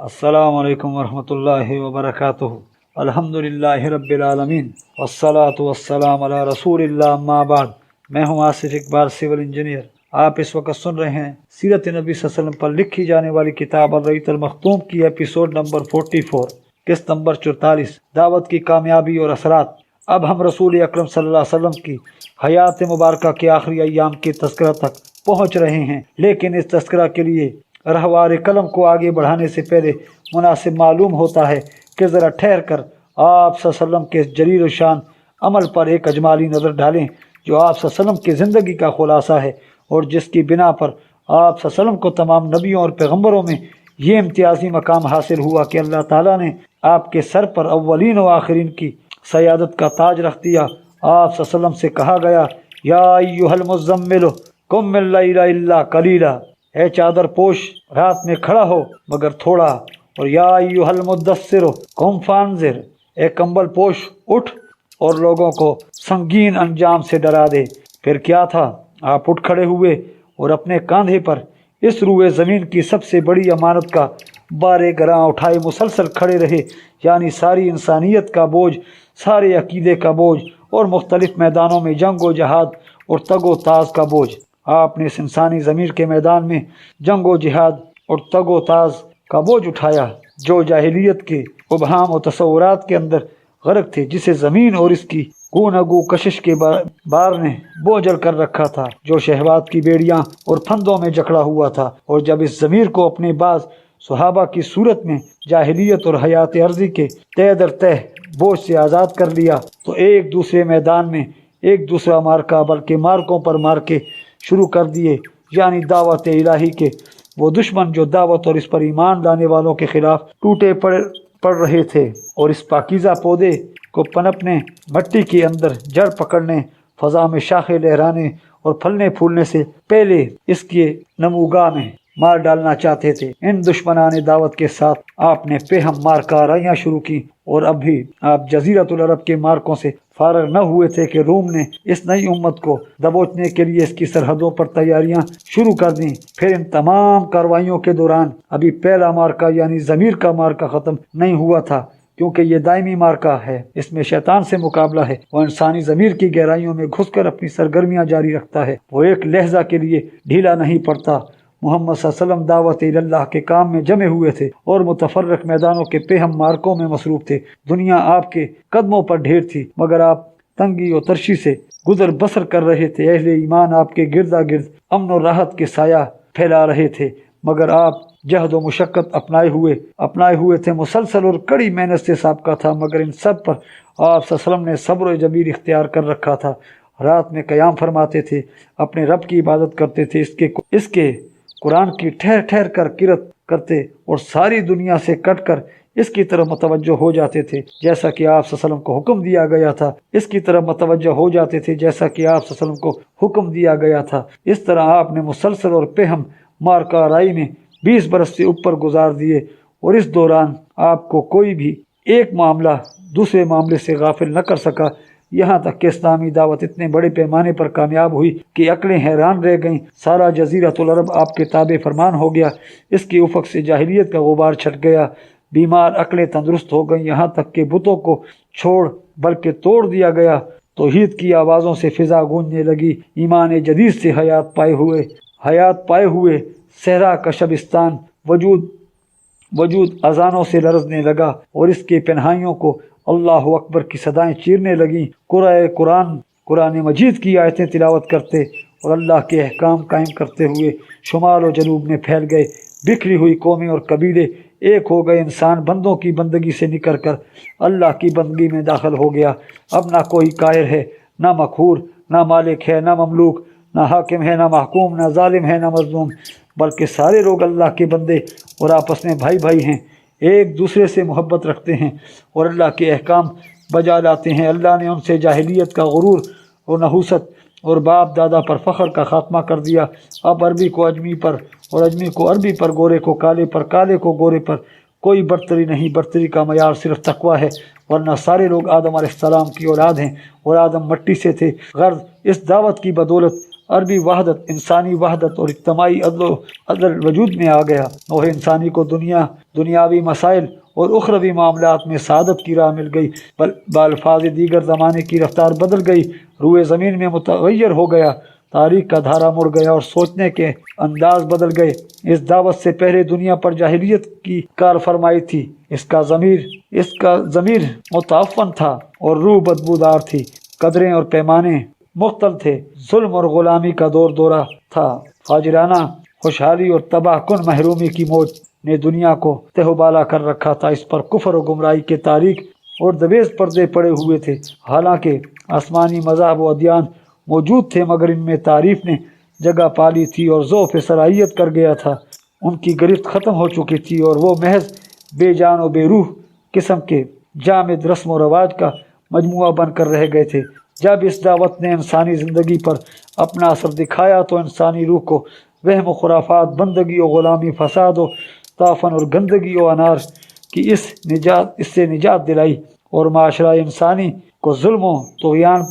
السلام علیکم ورحمۃ اللہ وبرکاتہ۔ الحمدللہ رب العالمین والصلاة والسلام علی رسول اللہ، اما بعد۔ میں ہوں آصف اقبال، سول انجینئر۔ آپ اس وقت سن رہے ہیں سیرت نبی صلی اللہ علیہ وسلم پر لکھی جانے والی کتاب الرحیق المختوم کی ایپیسوڈ نمبر 44، قسط نمبر 44، دعوت کی کامیابی اور اثرات۔ اب ہم رسول اکرم صلی اللہ علیہ وسلم کی حیات مبارکہ کے آخری ایام کے تذکرہ تک پہنچ رہے ہیں، لیکن اس تذکرہ کے لیے رہوار قلم کو آگے بڑھانے سے پہلے مناسب معلوم ہوتا ہے کہ ذرا ٹھہر کر آپ صلی اللہ علیہ وسلم کے جلیل الشان عمل پر ایک اجمالی نظر ڈالیں، جو آپ صلی اللہ علیہ وسلم کی زندگی کا خلاصہ ہے، اور جس کی بنا پر آپ صلی اللہ علیہ وسلم کو تمام نبیوں اور پیغمبروں میں یہ امتیازی مقام حاصل ہوا کہ اللہ تعالیٰ نے آپ کے سر پر اولین و آخرین کی سیادت کا تاج رکھ دیا۔ آپ صلی اللہ علیہ وسلم سے کہا گیا، یا ایھا المزمل قم اللیل الا قلیلا، اے چادر پوش رات میں کھڑا ہو مگر تھوڑا، اور یا ایھا المدثر قم فانذر، اے کمبل پوش اٹھ اور لوگوں کو سنگین انجام سے ڈرا دے۔ پھر کیا تھا؟ آپ اٹھ کھڑے ہوئے اور اپنے کاندھے پر اس روئے زمین کی سب سے بڑی امانت کا بار گراں اٹھائے مسلسل کھڑے رہے، یعنی ساری انسانیت کا بوجھ، سارے عقیدے کا بوجھ، اور مختلف میدانوں میں جنگ و جہاد اور تگ و تاز کا بوجھ۔ آپ نے اس انسانی ضمیر کے میدان میں جنگ و جہاد اور تگ و تاز کا بوجھ اٹھایا، جو جاہلیت کے ابہام و تصورات کے اندر غرق تھے، جسے زمین اور اس کی گو نہ گو کشش کے بار نے بوجھل کر رکھا تھا، جو شہوات کی بیڑیاں اور پھندوں میں جکڑا ہوا تھا۔ اور جب اس ضمیر کو اپنے بعض صحابہ کی صورت میں جاہلیت اور حیات عرضی کے تہ در تہ بوجھ سے آزاد کر لیا، تو ایک دوسرے میدان میں ایک دوسرا مارکا، بلکہ مارکوں پر مارکے شروع کر دیے، یعنی دعوت الہی کے وہ دشمن جو دعوت اور اس پر ایمان لانے والوں کے خلاف ٹوٹے پڑ رہے تھے، اور اس پاکیزہ پودے کو پنپنے، مٹی کے اندر جڑ پکڑنے، فضا میں شاخیں لہرانے اور پھلنے پھولنے سے پہلے اس کے نموگاہ میں مار ڈالنا چاہتے تھے۔ ان دشمنان دعوت کے ساتھ آپ نے پہ ہم مار کارائیاں شروع کی، اور اب بھی آپ جزیرۃ العرب کے مارکوں سے فارغ نہ ہوئے تھے کہ روم نے اس نئی امت کو دبوچنے کے لیے اس کی سرحدوں پر تیاریاں شروع کر دیں۔ پھر ان تمام کارروائیوں کے دوران ابھی پہلا مارکا یعنی ضمیر کا مارکا ختم نہیں ہوا تھا، کیونکہ یہ دائمی مارکا ہے، اس میں شیطان سے مقابلہ ہے۔ وہ انسانی ضمیر کی گہرائیوں میں گھس کر اپنی سرگرمیاں جاری رکھتا ہے، وہ ایک لہجہ کے لیے ڈھیلا نہیں پڑتا۔ محمد صلی اللہ علیہ وسلم دعوت اللہ کے کام میں جمے ہوئے تھے اور متفرق میدانوں کے پہم مارکوں میں مصروف تھے۔ دنیا آپ کے قدموں پر ڈھیر تھی، مگر آپ تنگی و ترشی سے گزر بسر کر رہے تھے۔ اہل ایمان آپ کے گردا گرد امن و راحت کے سایہ پھیلا رہے تھے، مگر آپ جہد و مشقت اپنائے ہوئے تھے۔ مسلسل اور کڑی محنت سے سابقہ تھا، مگر ان سب پر آپ صلی اللہ علیہ وسلم نے صبر و جمیل اختیار کر رکھا تھا۔ رات میں قیام فرماتے تھے، اپنے رب کی عبادت کرتے تھے، اس کے قرآن کی ٹھہر ٹھہر کر قرأت کرتے، اور ساری دنیا سے کٹ کر اس کی طرف متوجہ ہو جاتے تھے جیسا کہ آپ صلی اللہ علیہ وسلم کو حکم دیا گیا تھا۔ اس کی طرف متوجہ ہو جاتے تھے جیسا کہ آپ صلی اللہ علیہ وسلم کو حکم دیا گیا تھا۔ اس طرح آپ نے مسلسل اور پہم مارکہ آرائی میں 20 برس سے اوپر گزار دیے، اور اس دوران آپ کو کوئی بھی ایک معاملہ دوسرے معاملے سے غافل نہ کر سکا، یہاں تک کہ اسلامی دعوت اتنے بڑے پیمانے پر کامیاب ہوئی کہ عقلیں حیران رہ گئیں۔ سارا جزیرۃ العرب آپ کے تابع فرمان ہو گیا، اس کی افق سے جاہلیت کا غبار چھٹ گیا، بیمار عقلیں تندرست ہو گئیں، یہاں تک کہ بتوں کو چھوڑ بلکہ توڑ دیا گیا۔ توحید کی آوازوں سے فضا گونجنے لگی، ایمان جدید سے حیات پائے ہوئے صحرا کا شبستان وجود اذانوں سے لرزنے لگا، اور اس کے پنہائیوں کو اللہ اکبر کی صدائیں چیرنے لگیں۔ قرآن مجید کی آیتیں تلاوت کرتے اور اللہ کے احکام قائم کرتے ہوئے شمال و جنوب میں پھیل گئے، بکھری ہوئی قومیں اور قبیلے ایک ہو گئے۔ انسان بندوں کی بندگی سے نکل کر اللہ کی بندگی میں داخل ہو گیا۔ اب نہ کوئی قاہر ہے، نہ مقہور، نہ مالک ہے، نہ مملوک، نہ حاکم ہے، نہ محکوم، نہ ظالم ہے، نہ مظلوم، بلکہ سارے لوگ اللہ کے بندے اور آپس میں بھائی ہیں، ایک دوسرے سے محبت رکھتے ہیں اور اللہ کے احکام بجا لاتے ہیں۔ اللہ نے ان سے جاہلیت کا غرور اور نحوست اور باپ دادا پر فخر کا خاتمہ کر دیا۔ اب عربی کو اجمی پر اور اجمی کو عربی پر، گورے کو کالے پر، کالے کو گورے پر کوئی برتری نہیں، برتری کا معیار صرف تقویٰ ہے، ورنہ سارے لوگ آدم علیہ السلام کی اولاد ہیں، اور آدم مٹی سے تھے۔ غرض اس دعوت کی بدولت عربی وحدت، انسانی وحدت اور اجتماعی عدل وجود میں آ گیا۔ نوح انسانی کو دنیاوی مسائل اور اخروی معاملات میں سعادت کی راہ مل گئی، بالفاظ دیگر زمانے کی رفتار بدل گئی، روئے زمین میں متغیر ہو گیا، تاریخ کا دھارا مڑ گیا اور سوچنے کے انداز بدل گئے۔ اس دعوت سے پہلے دنیا پر جاہلیت کی کار فرمائی تھی، اس کا ضمیر متعفن تھا اور روح بدبودار تھی، قدریں اور پیمانے مختل تھے، ظلم اور غلامی کا دورہ تھا، فاجرانہ خوشحالی اور تباہ کن محرومی کی موج نے دنیا کو تہ و بالا کر رکھا تھا، اس پر کفر و گمراہی کے تاریک اور دبیز پردے پڑے ہوئے تھے۔ حالانکہ آسمانی مذاہب و ادیان موجود تھے مگر ان میں تعریف نے جگہ پالی تھی اور ذوف صلاحیت کر گیا تھا، ان کی گرفت ختم ہو چکی تھی اور وہ محض بے جان و بے روح قسم کے جامد رسم و رواج کا مجموعہ بن کر رہ گئے تھے۔ جب اس دعوت نے انسانی زندگی پر اپنا اثر دکھایا تو انسانی روح کو وہم و خرافات، بندگی و غلامی، فساد و تعفن اور گندگی و انار کی اس سے نجات دلائی اور معاشرہ انسانی کو ظلم و طغیان،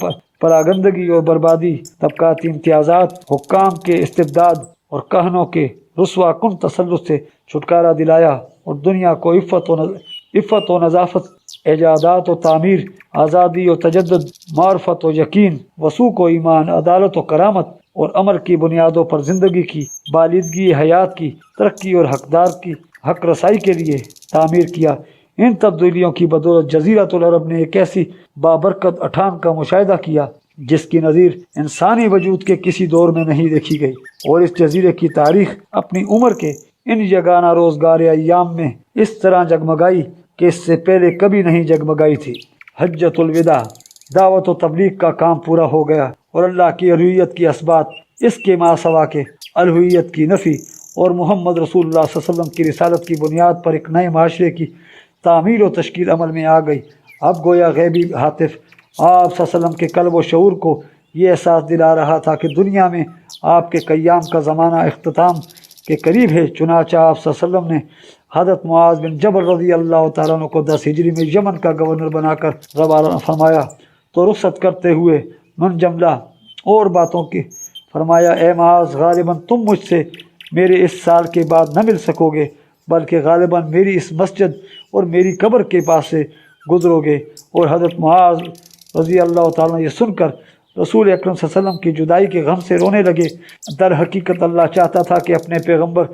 پراگندگی اور بربادی، طبقاتی امتیازات، حکام کے استبداد اور کہنوں کے رسوا کن تسلط سے چھٹکارا دلایا اور دنیا کو عفت و نظافت، ایجادات و تعمیر، آزادی و تجدد، معرفت و یقین، وثوق و ایمان، عدالت و کرامت اور عمل کی بنیادوں پر زندگی کی بالیدگی حیات کی ترقی اور حقدار کی حق رسائی کے لیے تعمیر کیا۔ ان تبدیلیوں کی بدولت جزیرۃ العرب نے ایک ایسی بابرکت اٹھان کا مشاہدہ کیا جس کی نظیر انسانی وجود کے کسی دور میں نہیں دیکھی گئی، اور اس جزیرے کی تاریخ اپنی عمر کے ان یگانہ روزگار ایام میں اس طرح جگمگائی کہ اس سے پہلے کبھی نہیں جگمگائی تھی۔ حجۃ الوداع، دعوت و تبلیغ کا کام پورا ہو گیا اور اللہ کی الوہیت کی اثبات، اس کے ماسوا کے الوہیت کی نفی اور محمد رسول اللہ صلی اللہ علیہ وسلم کی رسالت کی بنیاد پر ایک نئے معاشرے کی تعمیر و تشکیل عمل میں آ گئی۔ اب گویا غیبی ہاتف آپ صلی اللہ علیہ وسلم کے قلب و شعور کو یہ احساس دلا رہا تھا کہ دنیا میں آپ کے قیام کا زمانہ اختتام کے قریب ہے۔ چنانچہ آپ صلی اللہ علیہ وسلم نے حضرت معاذ بن جبل رضی اللہ تعالیٰ عنہ کو 10 ہجری میں یمن کا گورنر بنا کر روانہ فرمایا تو رخصت کرتے ہوئے من جملہ اور باتوں کی فرمایا، اے معاذ، غالباً تم مجھ سے میرے اس سال کے بعد نہ مل سکو گے، بلکہ غالباً میری اس مسجد اور میری قبر کے پاس سے گزرو گے۔ اور حضرت معاذ رضی اللہ تعالیٰ یہ سن کر رسول اکرم صلی اللہ علیہ وسلم کی جدائی کے غم سے رونے لگے۔ در حقیقت اللہ چاہتا تھا کہ اپنے پیغمبر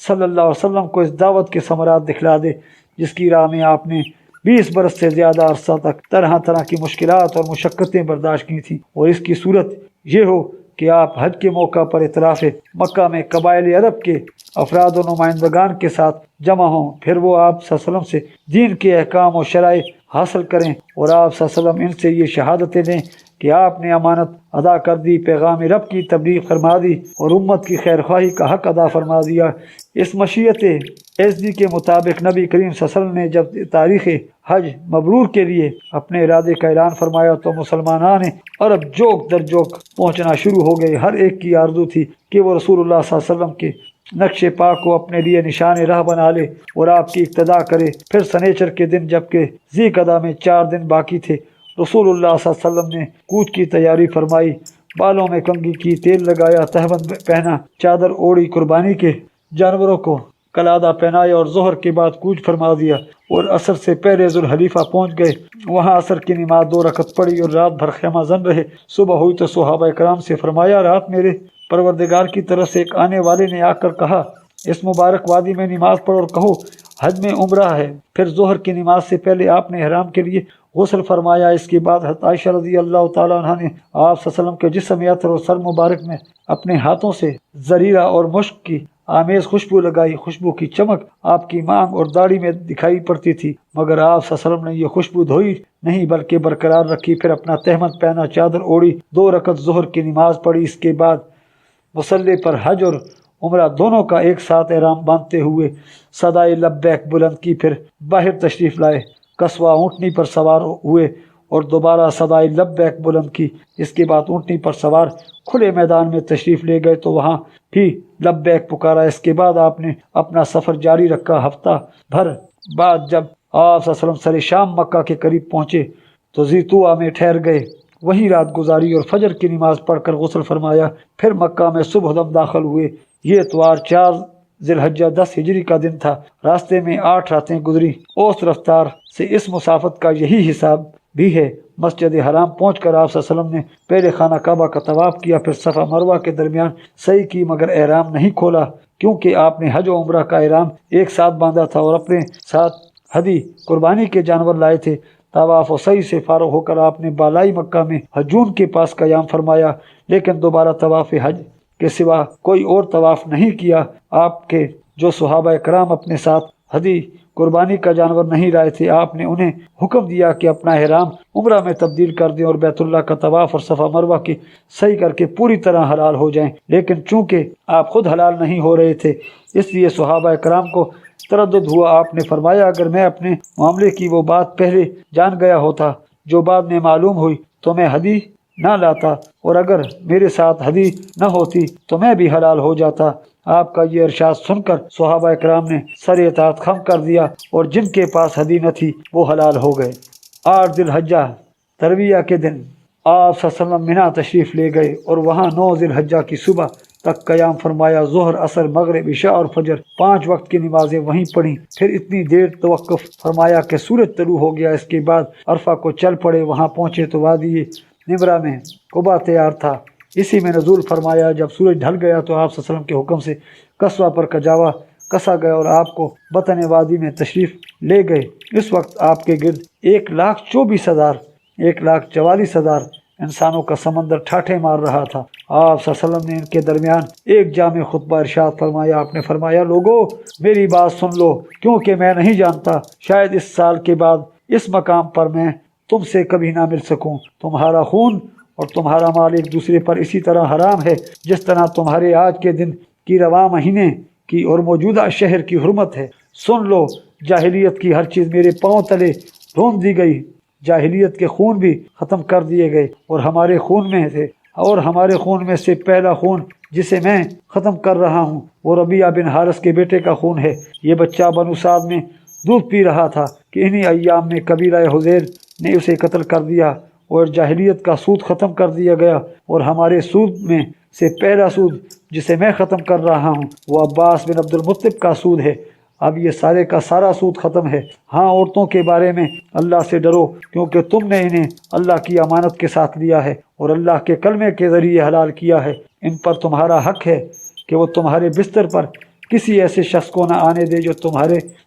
صلی اللہ علیہ وسلم کو اس دعوت کے ثمرات دکھلا دے جس کی راہ میں آپ نے 20 برس سے زیادہ عرصہ تک طرح طرح کی مشکلات اور مشقتیں برداشت کی تھیں، اور اس کی صورت یہ ہو کہ آپ حج کے موقع پر اطراف مکہ میں قبائل عرب کے افراد و نمائندگان کے ساتھ جمع ہوں، پھر وہ آپ صلی اللہ علیہ وسلم سے دین کے احکام و شرائع حاصل کریں اور آپ صلی اللہ علیہ وسلم ان سے یہ شہادتیں دیں کہ آپ نے امانت ادا کر دی، پیغام رب کی تبلیغ فرما دی اور امت کی خیرخواہی کا حق ادا فرما دیا۔ اس مشیت ایزدی کے مطابق نبی کریم صلی اللہ علیہ وسلم نے جب تاریخ حج مبرور کے لیے اپنے ارادے کا اعلان فرمایا تو مسلمانان عرب جوک در جوک پہنچنا شروع ہو گئے۔ ہر ایک کی آرزو تھی کہ وہ رسول اللہ صلی اللہ علیہ وسلم کے نقش پاک کو اپنے لیے نشان راہ بنا لے اور آپ کی اقتداء کرے۔ پھر سنیچر کے دن جبکہ ذی قعدہ میں 4 دن باقی تھے، رسول اللہ صلی اللہ علیہ وسلم نے کوچ کی تیاری فرمائی، بالوں میں کنگھی کی، تیل لگایا، تہبند پہنا، چادر اوڑی، قربانی کے جانوروں کو قلادہ پہنایا اور ظہر کے بعد کوچ فرما دیا اور عصر سے پہلے ذوالحلیفہ پہنچ گئے۔ وہاں عصر کی نماز 2 رکعت پڑھی اور رات بھر خیمہ زن رہے۔ صبح ہوئی تو صحابہ کرام سے فرمایا، رات میرے پروردگار کی طرف سے ایک آنے والے نے آ کر کہا، اس مبارک وادی میں نماز پڑھ اور کہو حج میں عمرہ ہے۔ پھر ظہر کی نماز سے پہلے آپ نے احرام کے لیے غسل فرمایا۔ اس کے بعد حضرت عائشہ رضی اللہ تعالیٰ عنہ نے آپ صلی اللہ علیہ وسلم کے جسم عطر اور سر مبارک میں اپنے ہاتھوں سے زریرہ اور مشک کی آمیز خوشبو لگائی۔ خوشبو کی چمک آپ کی مانگ اور داڑھی میں دکھائی پڑتی تھی، مگر آپ صلی اللہ علیہ وسلم نے یہ خوشبو دھوئی نہیں بلکہ برقرار رکھی۔ پھر اپنا تہمت پہنا، چادر اوڑی، 2 رکعت ظہر کی نماز پڑھی۔ اس کے بعد مصلی پر حج اور عمرہ دونوں کا ایک ساتھ احرام باندھتے ہوئے صدائے لبیک بلند کی، پھر باہر تشریف لائے، قصوہ اونٹنی پر سوار ہوئے اور دوبارہ صدائے لبیک بلند کی۔ اس کے بعد اونٹنی پر سوار کھلے میدان میں تشریف لے گئے تو وہاں بھی لبیک پکارا۔ اس کے بعد آپ نے اپنا سفر جاری رکھا۔ ہفتہ بھر بعد جب آپ صلی اللہ علیہ وسلم سر شام مکہ کے قریب پہنچے تو زیتوا میں ٹھہر گئے وہیں رات گزاری اور فجر کی نماز پڑھ کر غسل فرمایا، پھر مکہ میں صبح دم داخل ہوئے۔ یہ اتوار 4 ذی الحجہ 10 ہجری کا دن تھا۔ راستے میں 8 راتیں گزری۔ اوس رفتار سے اس مسافت کا یہی حساب بھی ہے۔ مسجد حرام پہنچ کر آپ صلی اللہ علیہ وسلم نے پہلے خانہ کعبہ کا طواف کیا، پھر صفا مروہ کے درمیان سعی کی، مگر احرام نہیں کھولا کیونکہ آپ نے حج و عمرہ کا احرام ایک ساتھ باندھا تھا اور اپنے ساتھ ہدی قربانی کے جانور لائے تھے۔ طواف و سعی سے فارغ ہو کر آپ نے بالائی مکہ میں حجون کے پاس قیام فرمایا، لیکن دوبارہ طواف حج کے سوا کوئی اور طواف نہیں کیا۔ آپ کے جو صحابہ کرام اپنے ساتھ ہدی قربانی کا جانور نہیں لائے تھے، آپ نے انہیں حکم دیا کہ اپنا احرام عمرہ میں تبدیل کر دیں اور بیت اللہ کا طواف اور صفا مروہ کی سعی کر کے پوری طرح حلال ہو جائیں، لیکن چونکہ آپ خود حلال نہیں ہو رہے تھے اس لیے صحابہ کرام کو تردد ہوا۔ آپ نے فرمایا اگر میں اپنے معاملے کی وہ بات پہلے جان گیا ہوتا جو بعد میں معلوم ہوئی تو میں ہدی نہ لاتا، اور اگر میرے ساتھ ہدی نہ ہوتی تو میں بھی حلال ہو جاتا۔ آپ کا یہ ارشاد سن کر صحابہ کرام نے سر اطاعت خم کر دیا اور جن کے پاس ہدی نہ تھی وہ حلال ہو گئے۔ 8 ذی الحجہ ترویہ کے دن آپ صلی اللہ علیہ وسلم مینا تشریف لے گئے اور وہاں 9 ذی الحجہ کی صبح تک قیام فرمایا۔ ظہر، عصر، مغرب، عشاء اور فجر 5 وقت کی نمازیں وہیں پڑھیں، پھر اتنی دیر توقف فرمایا کہ سورج طلوع ہو گیا۔ اس کے بعد عرفہ کو چل پڑے۔ وہاں پہنچے تو وادی نمرہ میں قبا تیار تھا، اسی میں نزول فرمایا۔ جب سورج ڈھل گیا تو آپ صلی اللہ علیہ وسلم کے حکم سے قصوہ پر کجاوا کسا گیا اور آپ کو بطن وادی میں تشریف لے گئے۔ اس وقت آپ کے گرد 1,24,000 انسانوں کا سمندر ٹھاٹھے مار رہا تھا۔ آپ صلی اللہ علیہ وسلم نے ان کے درمیان ایک جامع خطبہ ارشاد فرمایا۔ آپ نے فرمایا لوگو میری بات سن لو، کیونکہ میں نہیں جانتا شاید اس سال کے بعد اس مقام پر میں تم سے کبھی نہ مل سکوں۔ تمہارا خون اور تمہارا مال ایک دوسرے پر اسی طرح حرام ہے جس طرح تمہارے آج کے دن کی رواں مہینے کی اور موجودہ شہر کی حرمت ہے۔ سن لو، جاہلیت کی ہر چیز میرے پاؤں تلے رون دی گئی، جاہلیت کے خون بھی ختم کر دیے گئے اور ہمارے خون میں سے پہلا خون جسے میں ختم کر رہا ہوں وہ ربیعہ بن حارث کے بیٹے کا خون ہے۔ یہ بچہ بنو سعد میں دودھ پی رہا تھا کہ انہی ایام میں قبیلہ حذیل نے اسے قتل کر دیا اور جاہلیت کا سود ختم کر دیا گیا، اور ہمارے سود میں سے پہلا سود جسے میں ختم کر رہا ہوں وہ عباس بن عبد المطلب کا سود ہے۔ اب یہ سارے کا سارا سود ختم ہے۔ ہاں، عورتوں کے بارے میں اللہ سے ڈرو کیونکہ تم نے انہیں اللہ کی امانت کے ساتھ لیا ہے اور اللہ کے کلمے کے ذریعے حلال کیا ہے۔ ان پر تمہارا حق ہے کہ وہ تمہارے بستر پر کسی ایسے شخص کو نہ آنے دے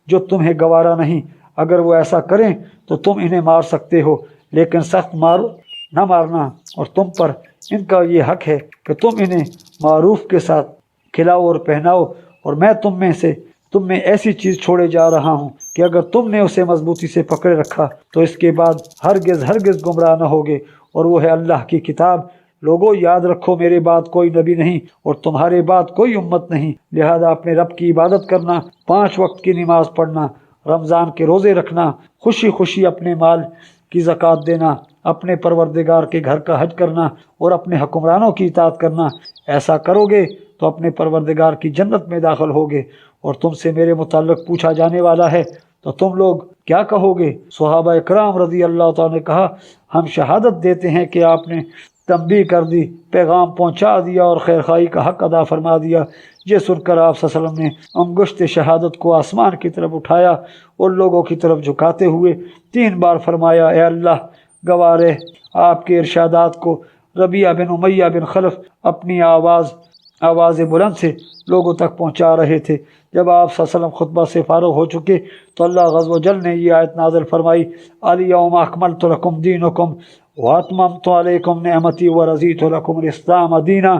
جو تمہیں گوارا نہیں۔ اگر وہ ایسا کریں تو تم انہیں مار سکتے ہو، لیکن سخت نہ مارنا، اور تم پر ان کا یہ حق ہے کہ تم انہیں معروف کے ساتھ کھلاؤ اور پہناؤ۔ اور میں تم میں ایسی چیز چھوڑے جا رہا ہوں کہ اگر تم نے اسے مضبوطی سے پکڑے رکھا تو اس کے بعد ہرگز گمراہ نہ ہوگے، اور وہ ہے اللہ کی کتاب۔ لوگوں یاد رکھو میرے بعد کوئی نبی نہیں اور تمہارے بعد کوئی امت نہیں، لہذا اپنے رب کی عبادت کرنا، 5 وقت کی نماز پڑھنا، رمضان کے روزے رکھنا، خوشی خوشی اپنے مال کی زکوٰۃ دینا، اپنے پروردگار کے گھر کا حج کرنا اور اپنے حکمرانوں کی اطاعت کرنا۔ ایسا کرو گے تو اپنے پروردگار کی جنت میں داخل ہوگے، اور تم سے میرے متعلق پوچھا جانے والا ہے تو تم لوگ کیا کہو گے؟ صحابہ کرام رضی اللہ تعالیٰ نے کہا ہم شہادت دیتے ہیں کہ آپ نے تنبیہ کر دی، پیغام پہنچا دیا اور خیرخواہی کا حق ادا فرما دیا۔ یہ سن کر آپ صلی اللہ علیہ وسلم نے انگشت شہادت کو آسمان کی طرف اٹھایا اور لوگوں کی طرف جھکاتے ہوئے 3 بار فرمایا اے اللہ گواہ رہ۔ آپ کے ارشادات کو ربیعہ بن امیہ بن خلف اپنی آواز بلند سے لوگوں تک پہنچا رہے تھے۔ جب آپ صلی اللہ علیہ وسلم خطبہ سے فارغ ہو چکے تو اللہ عز و جل نے یہ آیت نازل فرمائی الیوم اکملت لکم دینکم واتممت علیکم نعمتی ورضیت لکم الاسلام دینا۔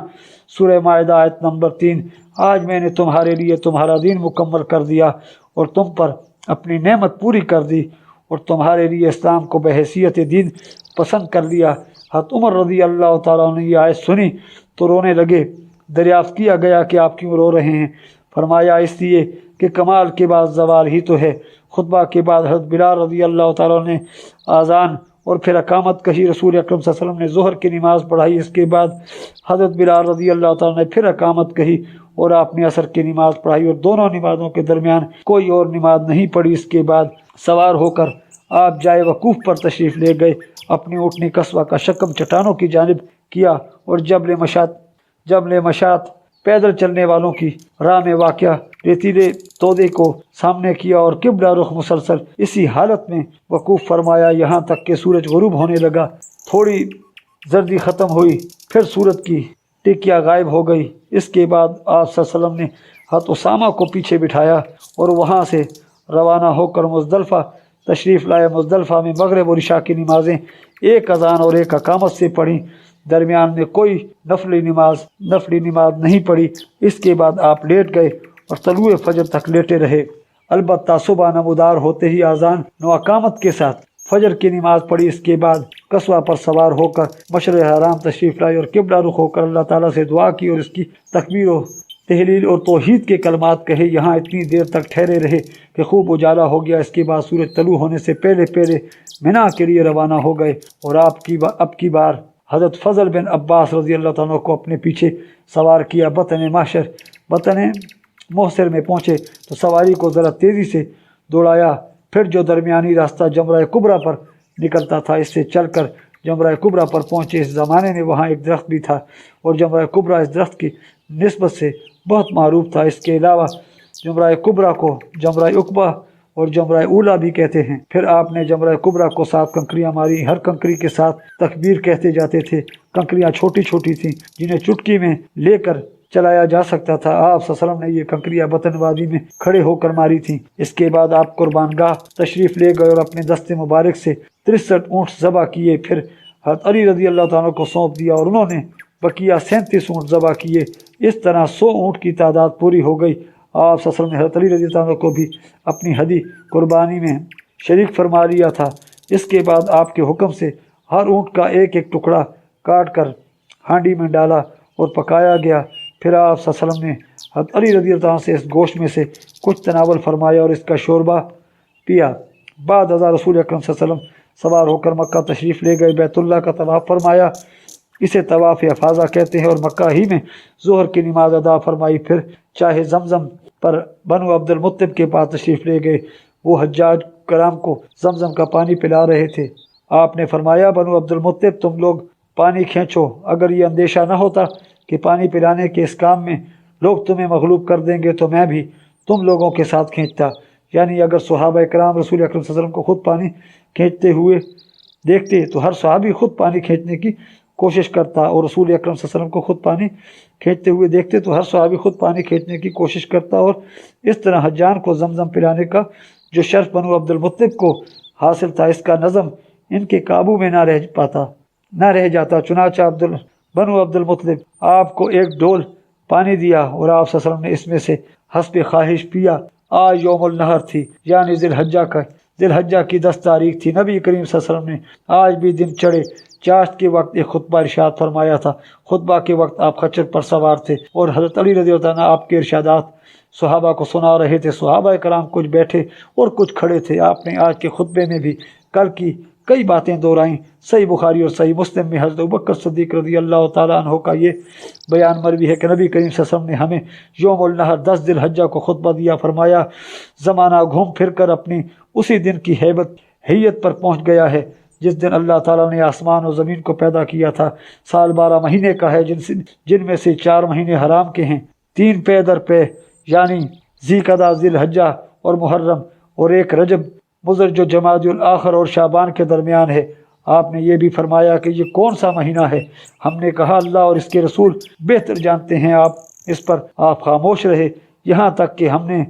سورہ مائدہ آیت نمبر 3۔ آج میں نے تمہارے لیے تمہارا دین مکمل کر دیا اور تم پر اپنی نعمت پوری کر دی اور تمہارے لیے اسلام کو بحیثیت دین پسند کر لیا۔ حضرت عمر رضی اللہ تعالیٰ نے یہ آیت سنی تو رونے لگے۔ دریافت کیا گیا کہ آپ کیوں رو رہے ہیں؟ فرمایا اس لیے کہ کمال کے بعد زوال ہی تو ہے۔ خطبہ کے بعد حضرت بلال رضی اللہ تعالیٰ نے اذان اور پھر اقامت کہی۔ رسول اکرم صلی اللہ علیہ وسلم نے ظہر کی نماز پڑھائی، اس کے بعد حضرت بلال رضی اللہ تعالیٰ نے پھر اقامت کہی اور آپ نے عصر کی نماز پڑھائی اور دونوں نمازوں کے درمیان کوئی اور نماز نہیں پڑھی۔ اس کے بعد سوار ہو کر آپ جائے وقوف پر تشریف لے گئے، اپنی اونٹنی قصبہ کا شکم چٹانوں کی جانب کیا اور جبل مشات پیدل چلنے والوں کی راہ میں واقع ریتیلے تودے کو سامنے کیا اور قبلہ رخ مسلسل اسی حالت میں وقوف فرمایا یہاں تک کہ سورج غروب ہونے لگا۔ تھوڑی زردی ختم ہوئی، پھر سورج کی ٹکیا غائب ہو گئی۔ اس کے بعد آپ صلی اللہ علیہ وسلم نے حضرت اسامہ کو پیچھے بٹھایا اور وہاں سے روانہ ہو کر مزدلفہ تشریف لائے۔ مزدلفہ میں مغرب اور عشاء کی نمازیں ایک اذان اور ایک اقامت سے پڑھیں، درمیان میں کوئی نفلی نماز نہیں پڑھی۔ اس کے بعد آپ لیٹ گئے اور طلوع فجر تک لیٹے رہے۔ البتہ صبح نمودار ہوتے ہی اذان و اقامت کے ساتھ فجر کی نماز پڑھی۔ اس کے بعد قصوہ پر سوار ہو کر مشرق حرام تشریف لائے اور قبلہ رخ ہو کر اللہ تعالیٰ سے دعا کی اور اس کی تکبیر و تحلیل اور توحید کے کلمات کہے۔ یہاں اتنی دیر تک ٹھہرے رہے کہ خوب اجالا ہو گیا۔ اس کے بعد سورج طلوع ہونے سے پہلے منا کے لیے روانہ ہو گئے اور اب کی بار حضرت فضل بن عباس رضی اللہ تعالیٰ کو اپنے پیچھے سوار کیا۔ بطن محصر میں پہنچے تو سواری کو ذرا تیزی سے دوڑایا، پھر جو درمیانی راستہ جمرہ کبریٰ پر نکلتا تھا اس سے چل کر جمرہ کبریٰ پر پہنچے۔ اس زمانے میں وہاں ایک درخت بھی تھا اور جمرہ کبریٰ اس درخت کی نسبت سے بہت معروف تھا۔ اس کے علاوہ جمرہ کبریٰ کو جمرہ عقبہ اور جمرہ اولا بھی کہتے ہیں۔ پھر آپ نے جمرہ کبریٰ کو 7 کنکریاں ماری، ہر کنکری کے ساتھ تکبیر کہتے جاتے تھے۔ کنکریاں چھوٹی چھوٹی تھیں جنہیں چٹکی میں لے کر چلایا جا سکتا تھا۔ آپ صلی اللہ علیہ وسلم نے یہ کنکریاں بطن وادی میں کھڑے ہو کر ماری تھیں۔ اس کے بعد آپ قربان گاہ تشریف لے گئے اور اپنے دست مبارک سے 63 اونٹ ذبح کیے، پھر حضرت علی رضی اللہ تعالیٰ کو سونپ دیا اور انہوں نے بقیہ 37 اونٹ ذبح کیے۔ اس طرح 100 اونٹ کی تعداد پوری ہو گئی۔ آپ صلی اللہ علیہ وسلم نے حضرت علی رضی اللہ عنہ کو بھی اپنی ہدی قربانی میں شریک فرما لیا تھا۔ اس کے بعد آپ کے حکم سے ہر اونٹ کا ایک ایک ٹکڑا کاٹ کر ہانڈی میں ڈالا اور پکایا گیا۔ پھر آپ صلی اللہ علیہ وسلم نے حضرت علی رضی اللہ عنہ سے اس گوشت میں سے کچھ تناول فرمایا اور اس کا شوربہ پیا۔ بعد ازاں رسول اکرم صلی اللہ علیہ وسلم سوار ہو کر مکہ تشریف لے گئے، بیت اللہ کا طواف فرمایا، اسے طواف افاضہ کہتے ہیں، اور مکہ ہی میں ظہر کی نماز ادا فرمائی۔ پھر چاہے زمزم پر بنو عبد المطلب کے پاس تشریف لے گئے، وہ حجاج کرام کو زمزم کا پانی پلا رہے تھے۔ آپ نے فرمایا بنو عبد المطلب تم لوگ پانی کھینچو، اگر یہ اندیشہ نہ ہوتا کہ پانی پلانے کے اس کام میں لوگ تمہیں مغلوب کر دیں گے تو میں بھی تم لوگوں کے ساتھ کھینچتا۔ یعنی اگر صحابہ کرام رسول اکرم صلی اللہ علیہ وسلم کو خود پانی کھینچتے ہوئے دیکھتے تو ہر صحابی خود پانی کھینچنے کی کوشش کرتا، اور رسول اکرم صلی اللہ علیہ وسلم کو خود پانی کھینچتے ہوئے دیکھتے تو ہر صحابی خود پانی کھینچنے کی کوشش کرتا، اور اس طرح حجان کو زمزم پلانے کا جو شرف بنو عبد المطلب کو حاصل تھا اس کا نظم ان کے قابو میں نہ رہ جاتا۔ چنانچہ بنو عبد المطلب آپ کو ایک ڈول پانی دیا اور آپ صلی اللہ علیہ وسلم نے اس میں سے حسب خواہش پیا۔ آج یوم النحر تھی، یعنی ذی الحجہ کی 10 تاریخ تھی۔ نبی کریم صلی اللہ علیہ وسلم نے آج بھی دن چڑھے چاشت کے وقت ایک خطبہ ارشاد فرمایا تھا۔ خطبہ کے وقت آپ خچر پر سوار تھے اور حضرت علی رضی اللہ عنہ آپ کے ارشادات صحابہ کو سنا رہے تھے۔ صحابہ کرام کچھ بیٹھے اور کچھ کھڑے تھے۔ آپ نے آج کے خطبے میں بھی کل کی کئی باتیں دہرائیں۔ صحیح بخاری اور صحیح مسلم میں حضرت ابوبکر صدیق رضی اللہ تعالیٰ عنہ کا یہ بیان مروی ہے کہ نبی کریم صلی اللہ علیہ وسلم نے ہمیں یوم النحر 10 ذی الحجہ کو خطبہ دیا، فرمایا زمانہ گھوم پھر کر اپنی اسی دن کی حیت پر پہنچ گیا ہے جس دن اللہ تعالیٰ نے آسمان و زمین کو پیدا کیا تھا۔ سال 12 مہینے کا ہے جن میں سے 4 مہینے حرام کے ہیں، 3 پے در پے یعنی ذی قعدہ، ذی الحجہ اور محرم، اور 1 رجب مضر جو جمادی الاخر اور شعبان کے درمیان ہے۔ آپ نے یہ بھی فرمایا کہ یہ کون سا مہینہ ہے؟ ہم نے کہا اللہ اور اس کے رسول بہتر جانتے ہیں۔ اس پر آپ خاموش رہے یہاں تک کہ ہم نے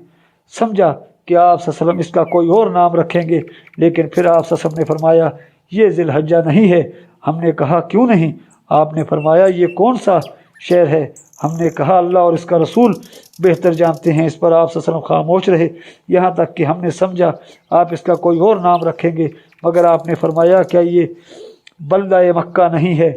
سمجھا کہ آپ صلی اللہ علیہ وسلم اس کا کوئی اور نام رکھیں گے، لیکن پھر آپ صلی اللہ علیہ وسلم نے فرمایا یہ ذی الحجہ نہیں ہے۔ ہم نے کہا کیوں نہیں؟ آپ نے فرمایا یہ کون سا شہر ہے؟ ہم نے کہا اللہ اور اس کا رسول بہتر جانتے ہیں۔ اس پر آپ صلی اللہ علیہ وسلم خاموش رہے یہاں تک کہ ہم نے سمجھا آپ اس کا کوئی اور نام رکھیں گے، مگر آپ نے فرمایا کیا یہ بلدہ مکہ نہیں ہے؟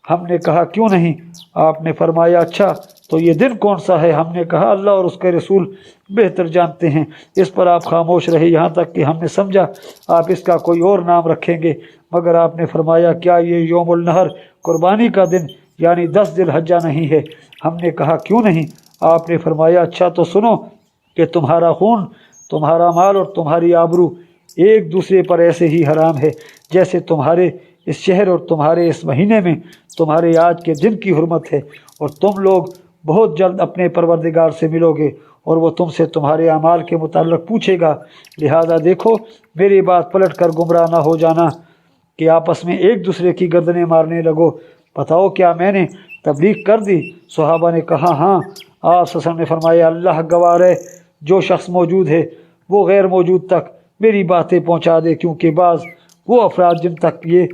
ہم نے کہا کیوں نہیں؟ آپ نے فرمایا اچھا تو یہ دن کون سا ہے؟ ہم نے کہا اللہ اور اس کے رسول بہتر جانتے ہیں۔ اس پر آپ خاموش رہے یہاں تک کہ ہم نے سمجھا آپ اس کا کوئی اور نام رکھیں گے، مگر آپ نے فرمایا کیا یہ یوم النحر قربانی کا دن یعنی 10 ذی الحجہ نہیں ہے؟ ہم نے کہا کیوں نہیں؟ آپ نے فرمایا اچھا تو سنو کہ تمہارا خون، تمہارا مال اور تمہاری آبرو ایک دوسرے پر ایسے ہی حرام ہے جیسے تمہارے اس شہر اور تمہارے اس مہینے میں تمہارے آج کے دن کی حرمت ہے، اور تم لوگ بہت جلد اپنے پروردگار سے ملو گے اور وہ تم سے تمہارے اعمال کے متعلق پوچھے گا، لہذا دیکھو میری بات پلٹ کر گمراہ نہ ہو جانا کہ آپس میں ایک دوسرے کی گردنیں مارنے لگو۔ بتاؤ کیا میں نے تبلیغ کر دی؟ صحابہ نے کہا ہاں۔ آپ صلی اللہ علیہ وسلم نے فرمایا اللہ گواہ ہے، جو شخص موجود ہے وہ غیر موجود تک میری باتیں پہنچا دے، کیونکہ بعض وہ افراد جن تک یہ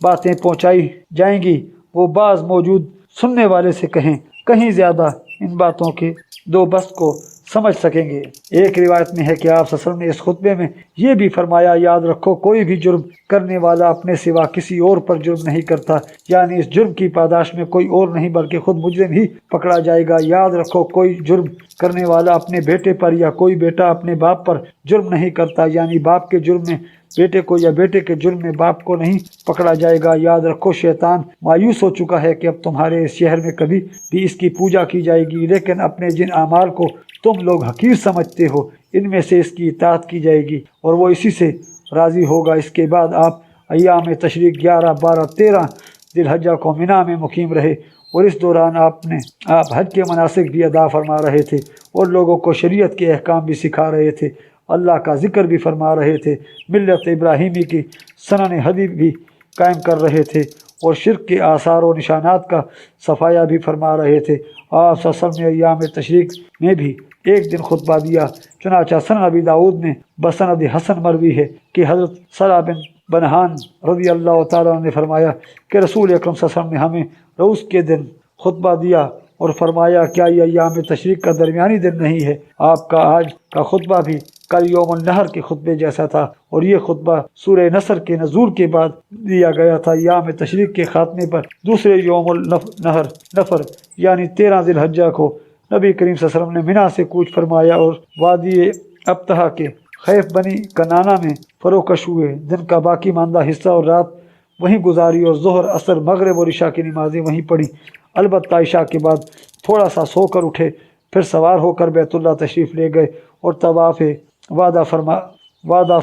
باتیں پہنچائی جائیں گی وہ بعض موجود سننے والے سے کہیں زیادہ ان باتوں کے دو بست کو سمجھ سکیں گے۔ ایک روایت میں ہے کہ آپ صلی اللہ علیہ وسلم نے اس خطبے میں یہ بھی فرمایا، یاد رکھو کوئی بھی جرم کرنے والا اپنے سوا کسی اور پر جرم نہیں کرتا، یعنی اس جرم کی پاداش میں کوئی اور نہیں بلکہ خود مجرم ہی پکڑا جائے گا۔ یاد رکھو کوئی جرم کرنے والا اپنے بیٹے پر یا کوئی بیٹا اپنے باپ پر جرم نہیں کرتا، یعنی باپ کے جرم میں بیٹے کو یا بیٹے کے جرم میں باپ کو نہیں پکڑا جائے گا۔ یاد رکھو شیطان مایوس ہو چکا ہے کہ اب تمہارے اس شہر میں کبھی بھی اس کی پوجا کی جائے گی، لیکن اپنے جن اعمال کو تم لوگ حقیر سمجھتے ہو ان میں سے اس کی اطاعت کی جائے گی اور وہ اسی سے راضی ہوگا۔ اس کے بعد آپ ایام تشریق 11، 12، 13 ذی الحجہ کو مینا میں مقیم رہے، اور اس دوران آپ حج کے مناسک بھی ادا فرما رہے تھے اور لوگوں کو شریعت کے احکام بھی سکھا رہے تھے، اللہ کا ذکر بھی فرما رہے تھے، ملت ابراہیمی کی سنن حدیث بھی قائم کر رہے تھے اور شرک کے آثار و نشانات کا صفایا بھی فرما رہے تھے۔ آپ صلی اللہ علیہ وسلم نے ایام تشریق میں بھی ایک دن خطبہ دیا، چنانچہ سنن ابی داؤد میں بسند حسن مروی ہے کہ حضرت صلا بن بنہان رضی اللہ تعالیٰ عنہ نے فرمایا کہ رسول اکرم صلی اللہ علیہ وسلم نے ہمیں روز کے دن خطبہ دیا اور فرمایا کیا یہ ایام تشریق کا درمیانی دن نہیں ہے؟ آپ کا آج کا خطبہ بھی کل یوم النحر کے خطبے جیسا تھا، اور یہ خطبہ سورہ نصر کے نزول کے بعد دیا گیا تھا۔ ایام تشریق کے خاتمے پر دوسرے یوم النحر یعنی 13 ذی الحجہ کو نبی کریم صلی اللہ علیہ وسلم نے مینا سے کوچ فرمایا اور وادی ابتہا کے خیف بنی کنانا میں فروکش ہوئے۔ دن کا باقی ماندہ حصہ اور رات وہیں گزاری اور ظہر، عصر، مغرب اور عشاء کی نمازیں وہیں پڑھی۔ البتہ عشاء کے بعد تھوڑا سا سو کر اٹھے، پھر سوار ہو کر بیت اللہ تشریف لے گئے اور طواف وعدہ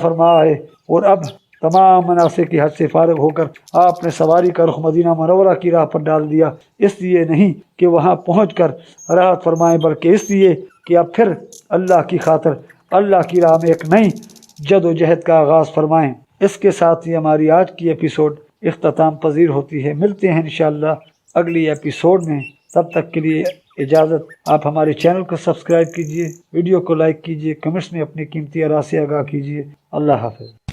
فرما آئے، اور اب تمام مناسک کی حج سے فارغ ہو کر آپ نے سواری کا رخ مدینہ منورہ کی راہ پر ڈال دیا، اس لیے نہیں کہ وہاں پہنچ کر راحت فرمائیں بلکہ اس لیے کہ اب پھر اللہ کی خاطر اللہ کی راہ میں ایک نئی جد و جہد کا آغاز فرمائیں۔ اس کے ساتھ ہی ہماری آج کی ایپیسوڈ اختتام پذیر ہوتی ہے۔ ملتے ہیں انشاءاللہ اگلی ایپیسوڈ میں، تب تک کے لیے اجازت۔ آپ ہمارے چینل کو سبسکرائب کیجئے، ویڈیو کو لائک کیجئے، کمنٹس میں اپنی قیمتی آراء سے آگاہ کیجئے۔ اللہ حافظ۔